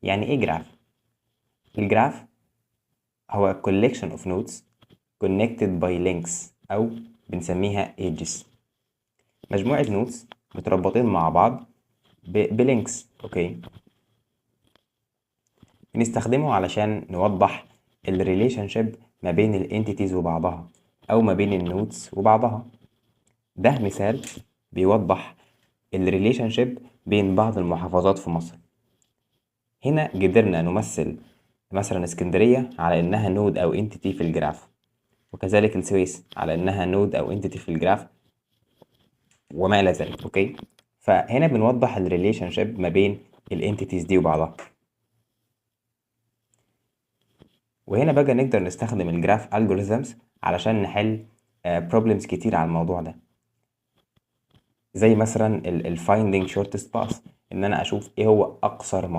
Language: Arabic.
يعني ايه جراف؟ الجراف هو collection of nodes connected by links او بنسميها edges. مجموعة نودز متربطين مع بعض بلينكس. اوكي، بنستخدمه علشان نوضح الريليشن شيب ما بين الانتيتيز وبعضها او ما بين النودز وبعضها. ده مثال بيوضح الريليشن شيب بين بعض المحافظات في مصر. هنا قدرنا نمثل مثلا اسكندرية على انها نود او انتيتي في الجراف، وكذلك السويس على انها نود او انتيتي في الجراف، وما الى ذلك. اوكي، فهنا بنوضح الريليشن شيب ما بين الانتيتيز دي وبعضها. وهنا بقى نقدر نستخدم الجراف الجوريزمز علشان نحل بروبلمز كتير على الموضوع ده، زي مثلا الفايندينج شورتست باث، ان انا اشوف ايه هو اقصر مسار